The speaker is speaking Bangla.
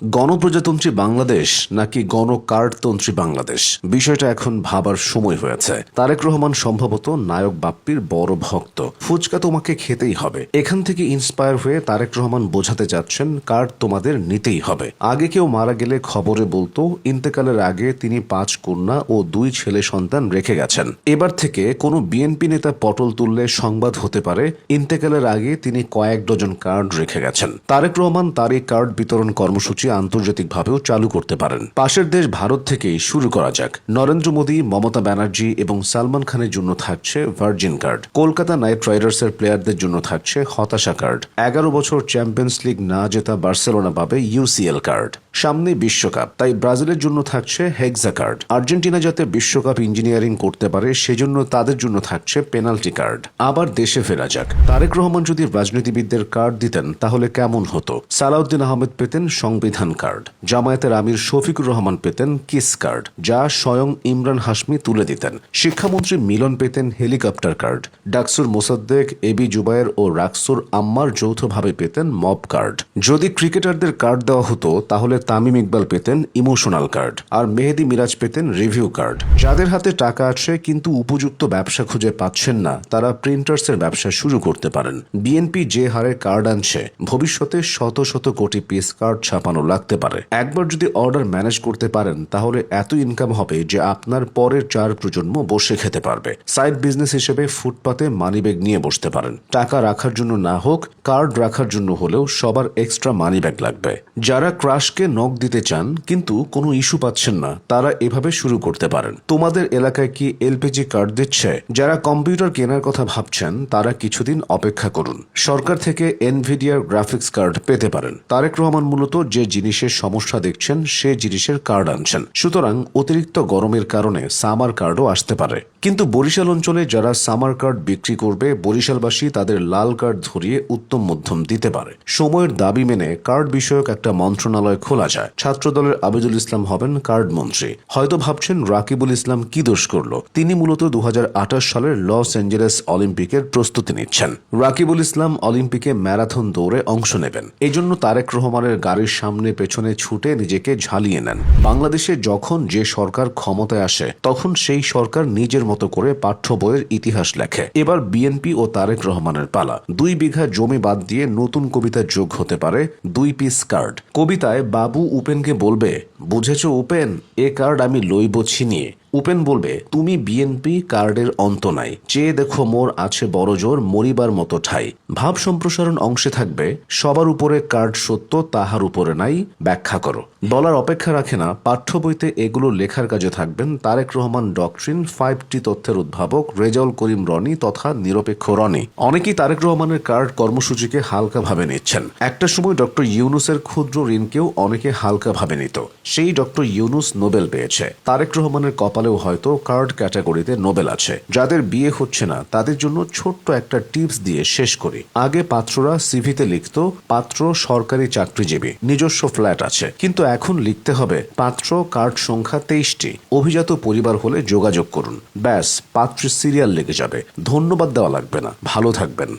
গণপ্রজাতন্ত্রী বাংলাদেশ নাকি গণকার্ডতন্ত্রী বাংলাদেশ, বিষয়টা এখন ভাবার সময় হয়েছে। তারেক রহমান সম্ভবত নায়ক বাপ্পির বড় ভক্ত। ফুচকা তোমাকে খেতেই হবে, এখান থেকে ইন্সপায়ার হয়ে তারেক রহমান বোঝাতে চাচ্ছেন কার্ড তোমাদের নিতেই হবে। আগে কেউ মারা গেলে খবরে বলতো ইন্তেকালের আগে তিনি 5 কন্যা ও 2 ছেলে সন্তান রেখে গেছেন। এবার থেকে কোনো বিএনপি নেতা পটল তুললে সংবাদ হতে পারে ইন্তেকালের আগে তিনি কয়েক ডজন কার্ড রেখে গেছেন। তারেক রহমান তার এই কার্ড বিতরণ কর্মসূচি আন্তর্জাতিকভাবেও চালু করতে পারেন। পাশের দেশ ভারত থেকেই শুরু করা যাক। নরেন্দ্র মোদী, মমতা ব্যানার্জি এবং সালমান খানের জন্য থাকছে ভার্জিন কার্ড। কলকাতা নাইট রাইডার্সের প্লেয়ারদের জন্য থাকছে হতাশা কার্ড। 11 বছর চ্যাম্পিয়ন্স লিগ না জেতা বার্সেলোনা পাবে ইউসিএল কার্ড। সামনে বিশ্বকাপ, তাই ব্রাজিলের জন্য থাকছে হেক্সা কার্ড। আর্জেন্টিনা যাতে বিশ্বকাপ ইঞ্জিনিয়ারিং করতে পারে সেজন্য তাদের জন্য থাকছে পেনাল্টি কার্ড। আবার দেশে ফেরা যাক। তারেক রহমান যদি রাজনীতিবিদদের কার্ড দিতেন তাহলে কেমন হতো? সালাউদ্দিন আহমেদ পেতেন সংবিধান কার্ড, জামায়াতের আমির শফিকুর রহমান পেতেন কিস কার্ড, যা স্বয়ং ইমরান হাশমি তুলে দিতেন। শিক্ষামন্ত্রী মিলন পেতেন হেলিকপ্টার কার্ড, ডাকসুর মোসাদ্দেক, এবি জুবায়ের ও রাকসুর আম্মার যৌথভাবে পেতেন মব কার্ড। যদি ক্রিকেটারদের কার্ড দেওয়া হতো তাহলে তামিম ইকবাল পেতেন ইমোশনাল কার্ড, আর মেহেদী মিরাজ পেতেন রিভিউ কার্ড। যাদের হাতে টাকা আছে কিন্তু উপযুক্ত ব্যবসা খুঁজে পাচ্ছেন না, তারা প্রিন্টার্সের ব্যবসা শুরু করতে পারেন। বিএনপি যে হারে কার্ড আনছে, ভবিষ্যতে শত শত কোটি পিস কার্ড ছাপানো লাগতে পারে। একবার যদি অর্ডার ম্যানেজ করতে পারেন তাহলে এত ইনকাম হবে যে আপনার পরের 4 প্রজন্ম বসে খেতে পারবে। সাইড বিজনেস হিসেবে ফুটপাতে মানিব্যাগ নিয়ে বসতে পারেন। টাকা রাখার জন্য না হোক, কার্ড রাখার জন্য হলেও সবার এক্সট্রা মানিব্যাগ লাগবে। যারা ক্রাশকে নক দিতে চান কিন্তু কোনো ইস্যু পাচ্ছেন না, তারা এভাবে শুরু করতে পারেন। তোমাদের এলাকায় কি এলপিজি কার্ড দিচ্ছে? যারা কম্পিউটার কেনার কথা ভাবছেন তারা কিছুদিন অপেক্ষা করুন। সরকার থেকে এনভিডিয়ার গ্রাফিক্স কার্ড পেতে পারেন। তারেক রহমান মূলত যে জিনিসের সমস্যা দেখছেন সে জিনিসের কার্ড আনছেন। সুতরাং অতিরিক্ত গরমের কারণে সামার কার্ডও আসতে পারে। কিন্তু বরিশাল অঞ্চলে যারা সামার কার্ড বিক্রি করবে, বরিশালবাসী তাদের লাল কার্ড ধরিয়ে উত্তম মধ্যম দিতে পারে। সময়ের দাবি মেনে কার্ড বিষয়ক একটা মন্ত্রণালয় খোলা যায়। ছাত্রদলের আবিদুল ইসলাম হবেন কার্ড মন্ত্রী। হয়তো ভাবছেন রাকিবুল ইসলাম কি দোষ করলো? তিনি মূলত 2028 সালের লস অ্যাঞ্জেলেস অলিম্পিকের প্রস্তুতি নিচ্ছেন। রাকিবুল ইসলাম অলিম্পিকে ম্যারাথন দৌড়ে অংশ নেবেন। এজন্য তারেক রহমানের গাড়ির সামনে পেছনে ছুটে নিজেকে ঝালিয়ে নেন। বাংলাদেশে যখন যে সরকার ক্ষমতায় আসে তখন সেই সরকার নিজের মতো করে পাঠ্য বইয়ের ইতিহাস লেখে। এবার বিএনপি ও তারেক রহমানের পালা। 2 বিঘা জমি বাদ দিয়ে নতুন কবিতা যোগ হতে পারে 2 পিস কার্ড। কবিতায় বাবু উপেনকে বলবে, বুঝেছো উপেন, এ কার্ড আমি লইব ছিনিয়ে। উপেন বলবে, তুমি বিএনপি কার্ডের অন্ত নাই, চেয়ে দেখো মোর আছে বড় জোর, মরিবার মতো ঠাই। ভাব সম্প্রসারণ অংশে থাকবে, সবার উপরে কার্ড সত্য, তাহার উপরে নাই, ব্যাখ্যা করো। বলার অপেক্ষা রাখে না, পাঠ্য বইতে এগুলো লেখার কাজে থাকবেন তারেক রহমান ডক্ট্রিন, 5টি তথ্যের উদ্ভাবক রেজাউল করিম রনি তথা নিরপেক্ষ রনি। অনেকেই তারেক রহমানের কার্ড কর্মসূচিকে হালকা ভাবে নিচ্ছেন। একটা সময় ডক্টর ইউনুসের ক্ষুদ্র ঋণকেও অনেকে হালকা ভাবে নিত। সেই ডক্টর ইউনুস নোবেল পেয়েছে। তারেক রহমানের কপালেও হয়তো কার্ড ক্যাটাগরিতে নোবেল আছে। যাদের বিয়ে হচ্ছে না তাদের জন্য ছোট্ট একটা টিপস দিয়ে শেষ করি। আগে পাত্ররা সিভিতে লিখত পাত্র সরকারি চাকরিজীবী, নিজস্ব ফ্ল্যাট আছে, কিন্তু এখন লিখতে হবে পাত্র কার্ড সংখ্যা 23টি, অভিজাত পরিবার হলে যোগাযোগ করুন। ব্যাস, পাত্রের সিরিয়াল লেগে যাবে। ধন্যবাদ দেওয়া লাগবে না। ভালো থাকবেন।